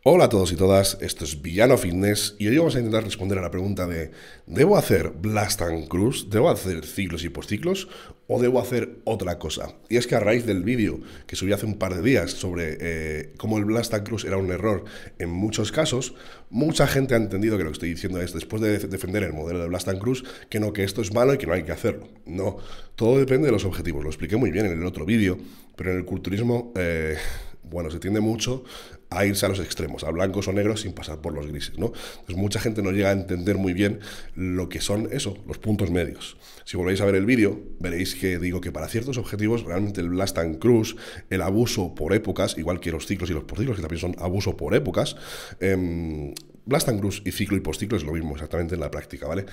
Hola a todos y todas, esto es Villano Fitness y hoy vamos a intentar responder a la pregunta de ¿debo hacer Blast and Cruise? ¿Debo hacer ciclos y postciclos? ¿O debo hacer otra cosa? Y es que a raíz del vídeo que subí hace un par de días sobre cómo el Blast and Cruise era un error en muchos casos, mucha gente ha entendido que lo que estoy diciendo es, después de defender el modelo de Blast and Cruise, que no, que esto es malo y que no hay que hacerlo. No, todo depende de los objetivos, lo expliqué muy bien en el otro vídeo, pero en el culturismo... bueno, se tiende mucho a irse a los extremos, a blancos o negros sin pasar por los grises, ¿no? Entonces mucha gente no llega a entender muy bien lo que son eso, los puntos medios. Si volvéis a ver el vídeo, veréis que digo que para ciertos objetivos realmente el Blast and Cruise, el abuso por épocas, igual que los ciclos y los postciclos, que también son abuso por épocas, Blast and Cruise y ciclo y postciclo es lo mismo exactamente en la práctica, ¿vale?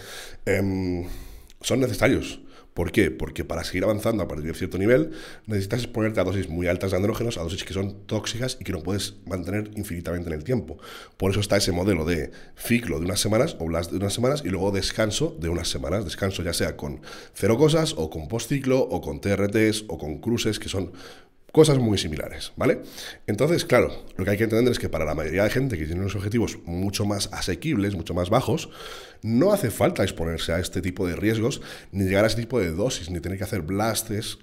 Son necesarios. ¿Por qué? Porque para seguir avanzando a partir de cierto nivel necesitas exponerte a dosis muy altas de andrógenos, a dosis que son tóxicas y que no puedes mantener infinitamente en el tiempo. Por eso está ese modelo de ciclo de unas semanas o blast de unas semanas y luego descanso de unas semanas. Descanso ya sea con cero cosas o con postciclo o con TRTs o con cruces, que son cosas muy similares, ¿vale? Entonces, claro, lo que hay que entender es que para la mayoría de gente que tiene unos objetivos mucho más asequibles, mucho más bajos, no hace falta exponerse a este tipo de riesgos, ni llegar a este tipo de dosis, ni tener que hacer blasts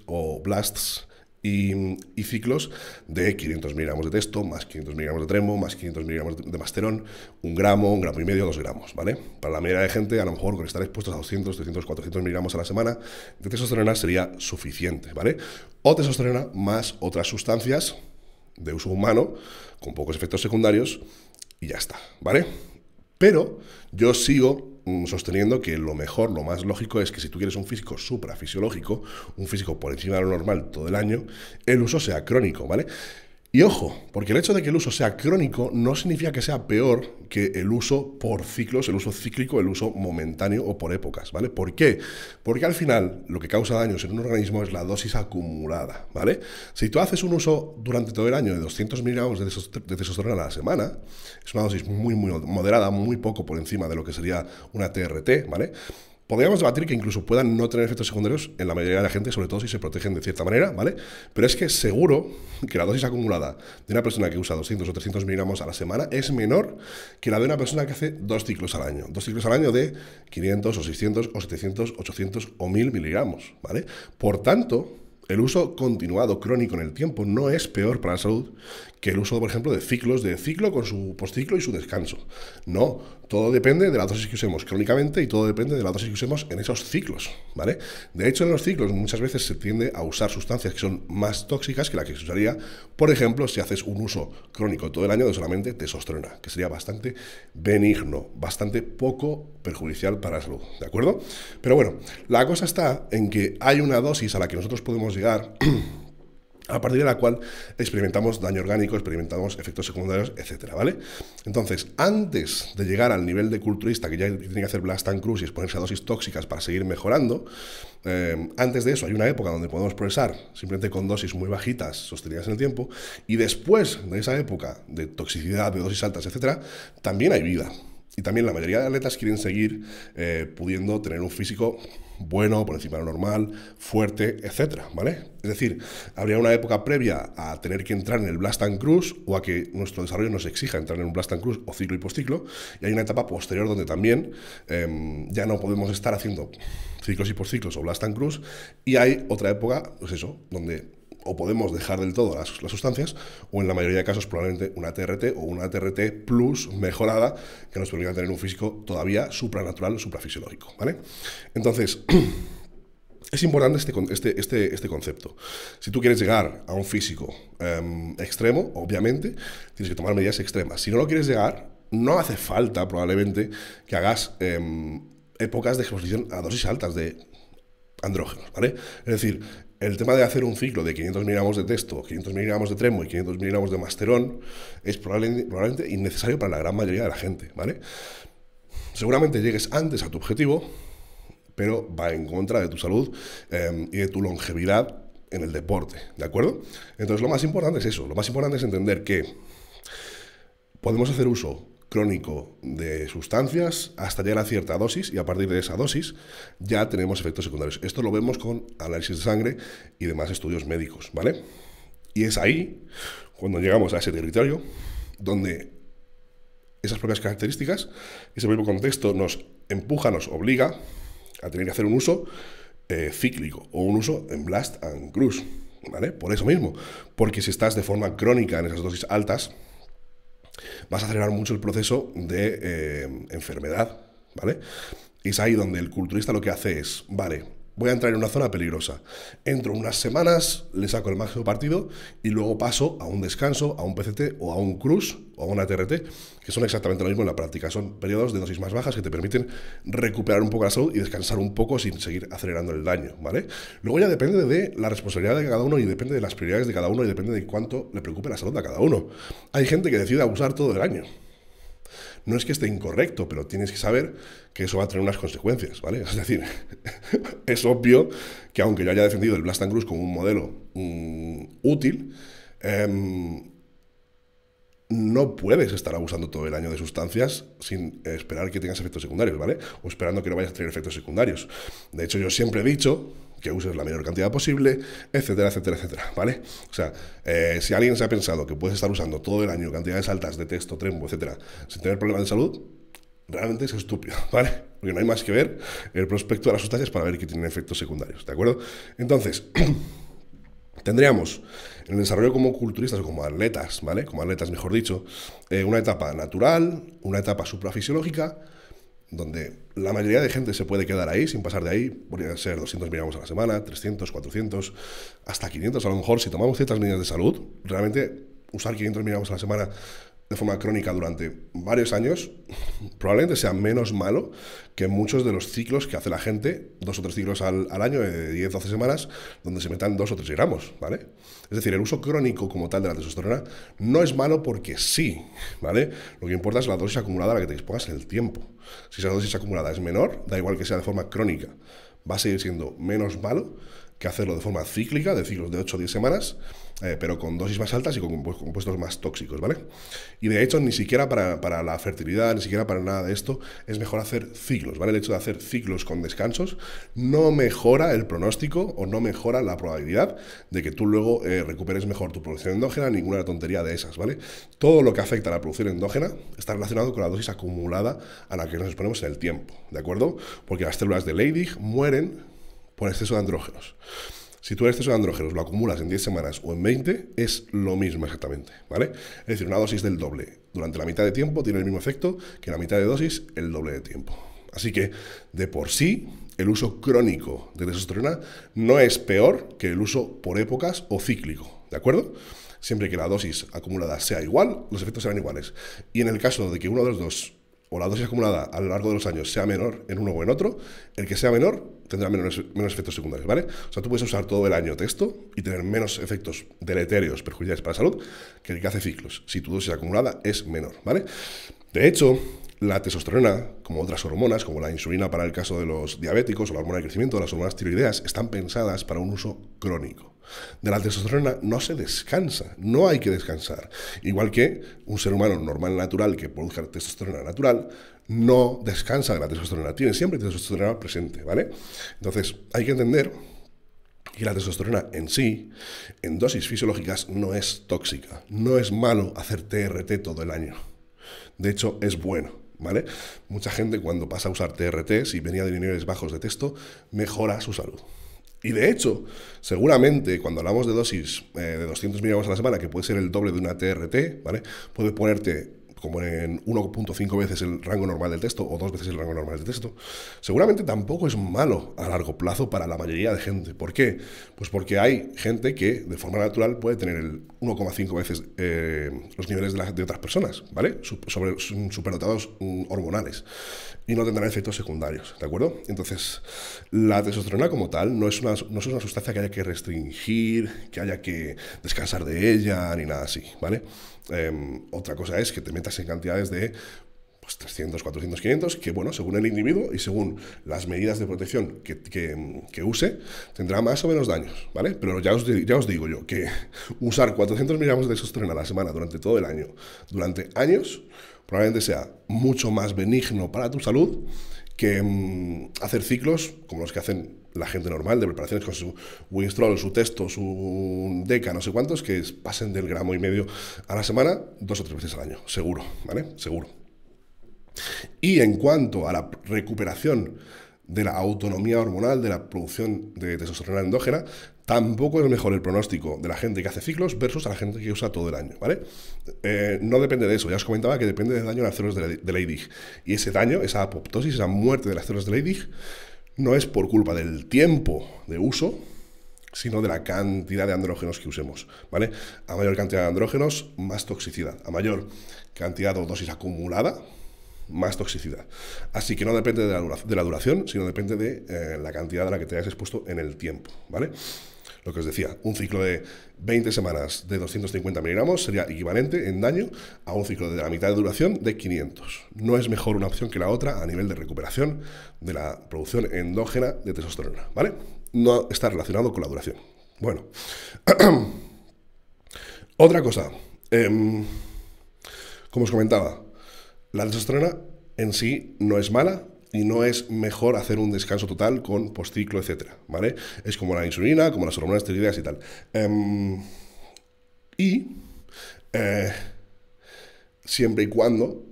y ciclos de 500 miligramos de testo, más 500 miligramos de tremo, más 500 miligramos de masterón, 1 gramo y medio, 2 gramos, ¿vale? Para la mayoría de gente, a lo mejor con estar expuestos a 200, 300, 400 miligramos a la semana de testosterona sería suficiente, ¿vale? O testosterona más otras sustancias de uso humano con pocos efectos secundarios y ya está, ¿vale? Pero yo sigo sosteniendo que lo mejor, lo más lógico es que si tú quieres un físico suprafisiológico, un físico por encima de lo normal todo el año, el uso sea crónico, ¿vale? Y ojo, porque el hecho de que el uso sea crónico no significa que sea peor que el uso por ciclos, el uso cíclico, el uso momentáneo o por épocas, ¿vale? ¿Por qué? Porque al final lo que causa daños en un organismo es la dosis acumulada, ¿vale? Si tú haces un uso durante todo el año de 200 miligramos de testosterona a la semana, es una dosis muy moderada, muy poco por encima de lo que sería una TRT, ¿vale? Podríamos debatir que incluso puedan no tener efectos secundarios en la mayoría de la gente, sobre todo si se protegen de cierta manera, ¿vale? Pero es que seguro que la dosis acumulada de una persona que usa 200 o 300 miligramos a la semana es menor que la de una persona que hace 2 ciclos al año. 2 ciclos al año de 500 o 600 o 700, 800 o 1000 miligramos, ¿vale? Por tanto, el uso continuado crónico en el tiempo no es peor para la salud que el uso, por ejemplo, de ciclos, de ciclo con su postciclo y su descanso. No, todo depende de la dosis que usemos crónicamente y todo depende de la dosis que usemos en esos ciclos, ¿vale? De hecho, en los ciclos muchas veces se tiende a usar sustancias que son más tóxicas que la que se usaría, por ejemplo, si haces un uso crónico todo el año de solamente testosterona, que sería bastante benigno, bastante poco perjudicial para la salud, ¿de acuerdo? Pero bueno, la cosa está en que hay una dosis a la que nosotros podemos llegar a partir de la cual experimentamos daño orgánico, experimentamos efectos secundarios, etcétera, ¿vale? Entonces, antes de llegar al nivel de culturista, que ya tiene que hacer Blast and Cruise y exponerse a dosis tóxicas para seguir mejorando, antes de eso hay una época donde podemos progresar simplemente con dosis muy bajitas, sostenidas en el tiempo, y después de esa época de toxicidad, de dosis altas, etcétera, también hay vida. Y también la mayoría de atletas quieren seguir pudiendo tener un físico bueno, por encima de lo normal, fuerte, etcétera, ¿vale? Es decir, habría una época previa a tener que entrar en el Blast and Cruise o a que nuestro desarrollo nos exija entrar en un Blast and Cruise o ciclo y postciclo, y hay una etapa posterior donde también ya no podemos estar haciendo ciclos y postciclos o Blast and Cruise, y hay otra época, pues eso, donde o podemos dejar del todo las sustancias, o en la mayoría de casos probablemente una TRT o una TRT plus mejorada que nos permita tener un físico todavía supranatural, suprafisiológico, ¿vale? Entonces, es importante este concepto. Si tú quieres llegar a un físico extremo, obviamente, tienes que tomar medidas extremas. Si no lo quieres llegar, no hace falta probablemente que hagas épocas de exposición a dosis altas de andrógenos, ¿vale? Es decir, el tema de hacer un ciclo de 500 miligramos de testo, 500 miligramos de tremo y 500 miligramos de masterón es probablemente innecesario para la gran mayoría de la gente, ¿vale? Seguramente llegues antes a tu objetivo, pero va en contra de tu salud y de tu longevidad en el deporte, ¿de acuerdo? Entonces lo más importante es eso, lo más importante es entender que podemos hacer uso crónico de sustancias hasta llegar a cierta dosis y a partir de esa dosis ya tenemos efectos secundarios. Esto lo vemos con análisis de sangre y demás estudios médicos, ¿vale? Y es ahí cuando llegamos a ese territorio donde esas propias características, ese propio contexto nos empuja, nos obliga a tener que hacer un uso cíclico o un uso en blast and cruise, ¿vale? Por eso mismo, porque si estás de forma crónica en esas dosis altas, vas a acelerar mucho el proceso de enfermedad, ¿vale? Y es ahí donde el culturista lo que hace es, vale, voy a entrar en una zona peligrosa. Entro unas semanas, le saco el máximo partido y luego paso a un descanso, a un PCT o a un cruise o a una TRT, que son exactamente lo mismo en la práctica. Son periodos de dosis más bajas que te permiten recuperar un poco la salud y descansar un poco sin seguir acelerando el daño, ¿vale? Luego ya depende de la responsabilidad de cada uno y depende de las prioridades de cada uno y depende de cuánto le preocupe la salud a cada uno. Hay gente que decide abusar todo el año. No es que esté incorrecto, pero tienes que saber que eso va a tener unas consecuencias, ¿vale? Es decir, es obvio que aunque yo haya defendido el Blast and Cruise como un modelo útil, no puedes estar abusando todo el año de sustancias sin esperar que tengas efectos secundarios, ¿vale? O esperando que no vayas a tener efectos secundarios. De hecho, yo siempre he dicho que uses la menor cantidad posible, etcétera, etcétera, etcétera, ¿vale? O sea, si alguien se ha pensado que puedes estar usando todo el año cantidades altas de Testo, Trembo, etcétera, sin tener problemas de salud, realmente es estúpido, ¿vale? Porque no hay más que ver el prospecto de las sustancias para ver que tienen efectos secundarios, ¿de acuerdo? Entonces, tendríamos en el desarrollo como culturistas o como atletas, ¿vale? Como atletas, mejor dicho, una etapa natural, una etapa suprafisiológica, donde la mayoría de gente se puede quedar ahí, sin pasar de ahí, podría ser 200 miligramos a la semana, 300, 400, hasta 500 a lo mejor. Si tomamos ciertas medidas de salud, realmente usar 500 miligramos a la semana de forma crónica durante varios años probablemente sea menos malo que muchos de los ciclos que hace la gente, 2 o 3 ciclos al año de 10 o 12 semanas, donde se metan 2 o 3 gramos, ¿vale? Es decir, el uso crónico como tal de la testosterona no es malo porque sí, ¿vale? Lo que importa es la dosis acumulada a la que te dispongas en el tiempo. Si esa dosis acumulada es menor, da igual que sea de forma crónica, va a seguir siendo menos malo que hacerlo de forma cíclica, de ciclos de 8 o 10 semanas, pero con dosis más altas y con compuestos más tóxicos, ¿vale? Y de hecho, ni siquiera para la fertilidad, ni siquiera para nada de esto, es mejor hacer ciclos, ¿vale? El hecho de hacer ciclos con descansos no mejora el pronóstico o no mejora la probabilidad de que tú luego recuperes mejor tu producción endógena, ninguna tontería de esas, ¿vale? Todo lo que afecta a la producción endógena está relacionado con la dosis acumulada a la que nos exponemos en el tiempo, ¿de acuerdo? Porque las células de Leydig mueren por exceso de andrógenos. Si tú el exceso de andrógenos lo acumulas en 10 semanas o en 20, es lo mismo exactamente, ¿vale? Es decir, una dosis del doble durante la mitad de tiempo tiene el mismo efecto que la mitad de dosis el doble de tiempo. Así que, de por sí, el uso crónico de testosterona no es peor que el uso por épocas o cíclico, ¿de acuerdo? Siempre que la dosis acumulada sea igual, los efectos serán iguales. Y en el caso de que uno de los dos o la dosis acumulada a lo largo de los años sea menor en uno o en otro, el que sea menor tendrá menos efectos secundarios, ¿vale? O sea, tú puedes usar todo el año testo y tener menos efectos deleterios, perjudiciales para la salud, que el que hace ciclos, si tu dosis acumulada es menor, ¿vale? De hecho, la testosterona, como otras hormonas, como la insulina para el caso de los diabéticos o la hormona de crecimiento, las hormonas tiroideas, están pensadas para un uso crónico. De la testosterona no se descansa, no hay que descansar. Igual que un ser humano normal, natural, que produzca testosterona natural, no descansa de la testosterona, tiene siempre testosterona presente, ¿vale? Entonces, hay que entender que la testosterona en sí, en dosis fisiológicas, no es tóxica. No es malo hacer TRT todo el año. De hecho, es bueno, ¿vale? Mucha gente cuando pasa a usar TRT, si venía de niveles bajos de testo, mejora su salud. Y de hecho, seguramente cuando hablamos de dosis de 200 miligramos a la semana, que puede ser el doble de una TRT, ¿vale? Puede ponerte como en 1,5 veces el rango normal del testo o 2 veces el rango normal del testo, seguramente tampoco es malo a largo plazo para la mayoría de gente. ¿Por qué? Pues porque hay gente que de forma natural puede tener el 1,5 veces los niveles de otras personas, ¿vale? Sobre superdotados hormonales y no tendrán efectos secundarios, ¿de acuerdo? Entonces, la testosterona como tal no es una sustancia que haya que restringir, que haya que descansar de ella, ni nada así, ¿vale? Otra cosa es que te metas en cantidades de 300, 400, 500, que bueno, según el individuo y según las medidas de protección que use, tendrá más o menos daños, ¿vale? Pero ya os digo yo que usar 400 miligramos de testosterona a la semana durante todo el año, durante años, probablemente sea mucho más benigno para tu salud que hacer ciclos como los que hacen la gente normal, de preparaciones con su Winstrol, su Testo, su Deca, no sé cuántos, que pasen del 1,5 gramos a la semana 2 o 3 veces al año, seguro, ¿vale? Seguro. Y en cuanto a la recuperación de la autonomía hormonal, de la producción de testosterona endógena, tampoco es mejor el pronóstico de la gente que hace ciclos versus a la gente que usa todo el año, ¿vale? No depende de eso, ya os comentaba que depende del daño en las células de Leydig. Y ese daño, esa apoptosis, esa muerte de las células de Leydig, no es por culpa del tiempo de uso, sino de la cantidad de andrógenos que usemos, ¿vale? A mayor cantidad de andrógenos, más toxicidad. A mayor cantidad o dosis acumulada, más toxicidad. Así que no depende de la duración, sino depende de la cantidad a la que te hayas expuesto en el tiempo, ¿vale? Lo que os decía, un ciclo de 20 semanas de 250 miligramos sería equivalente en daño a un ciclo de la mitad de duración de 500. No es mejor una opción que la otra a nivel de recuperación de la producción endógena de testosterona, ¿vale? No está relacionado con la duración. Bueno, otra cosa, como os comentaba, la testosterona en sí no es mala y no es mejor hacer un descanso total con postciclo, etcétera, ¿vale? Es como la insulina, como las hormonas esteroideas y tal. Siempre y cuando,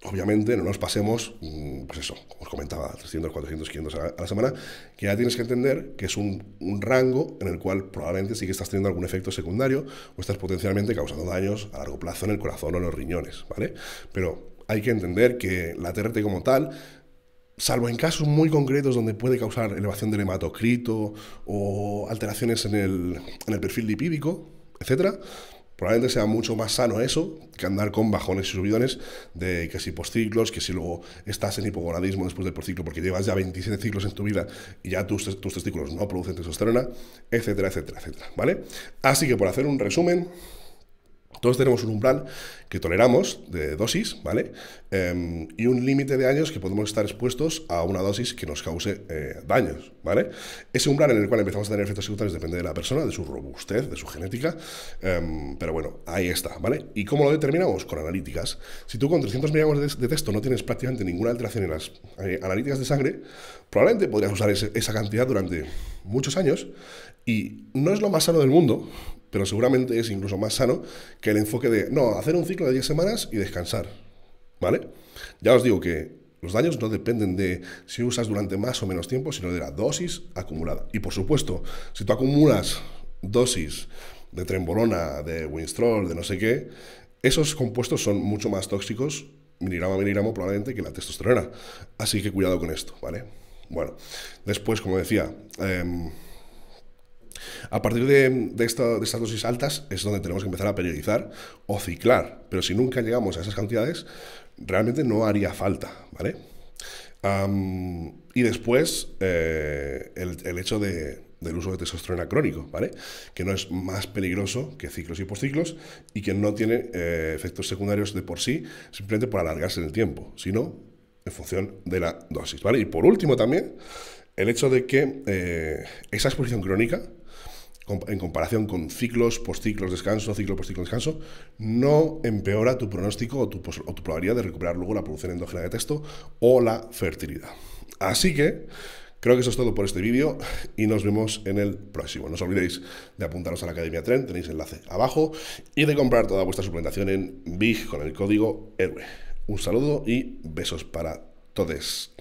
obviamente, no nos pasemos, pues eso, como os comentaba, 300, 400, 500 a la semana, que ya tienes que entender que es un rango en el cual probablemente sí que estás teniendo algún efecto secundario o estás potencialmente causando daños a largo plazo en el corazón o en los riñones, ¿vale? Pero hay que entender que la TRT como tal, salvo en casos muy concretos donde puede causar elevación del hematocrito o alteraciones en el perfil lipídico, etcétera, probablemente sea mucho más sano eso que andar con bajones y subidones de que si postciclos, que si luego estás en hipogonadismo después del postciclo porque llevas ya 27 ciclos en tu vida y ya tus testículos no producen testosterona, etcétera, etcétera, etcétera, ¿vale? Así que por hacer un resumen, todos tenemos un umbral que toleramos de dosis, ¿vale? Y un límite de años que podemos estar expuestos a una dosis que nos cause daños, ¿vale? Ese umbral en el cual empezamos a tener efectos secundarios depende de la persona, de su robustez, de su genética, pero bueno, ahí está, ¿vale? ¿Y cómo lo determinamos? Con analíticas. Si tú con 300 miligramos de testo no tienes prácticamente ninguna alteración en las analíticas de sangre, probablemente podrías usar esa cantidad durante muchos años y no es lo más sano del mundo, pero seguramente es incluso más sano que el enfoque de, no, hacer un ciclo de 10 semanas y descansar, ¿vale? Ya os digo que los daños no dependen de si usas durante más o menos tiempo, sino de la dosis acumulada. Y por supuesto, si tú acumulas dosis de trembolona, de winstrol, de no sé qué, esos compuestos son mucho más tóxicos, miligramo a miligramo probablemente, que la testosterona. Así que cuidado con esto, ¿vale? Bueno, después, como decía, a partir de estas dosis altas es donde tenemos que empezar a periodizar o ciclar, pero si nunca llegamos a esas cantidades, realmente no haría falta, ¿vale? Y después el hecho del uso de testosterona crónico, ¿vale? Que no es más peligroso que ciclos y postciclos y que no tiene efectos secundarios de por sí, simplemente por alargarse en el tiempo, sino en función de la dosis, ¿vale? Y por último también, el hecho de que esa exposición crónica, en comparación con ciclos, postciclos, descanso, ciclo, postciclo, descanso, no empeora tu pronóstico o tu probabilidad de recuperar luego la producción endógena de testo o la fertilidad. Así que creo que eso es todo por este vídeo y nos vemos en el próximo. No os olvidéis de apuntaros a la Academia Tren, tenéis enlace abajo, y de comprar toda vuestra suplementación en BIG con el código HÉROE. Un saludo y besos para todos.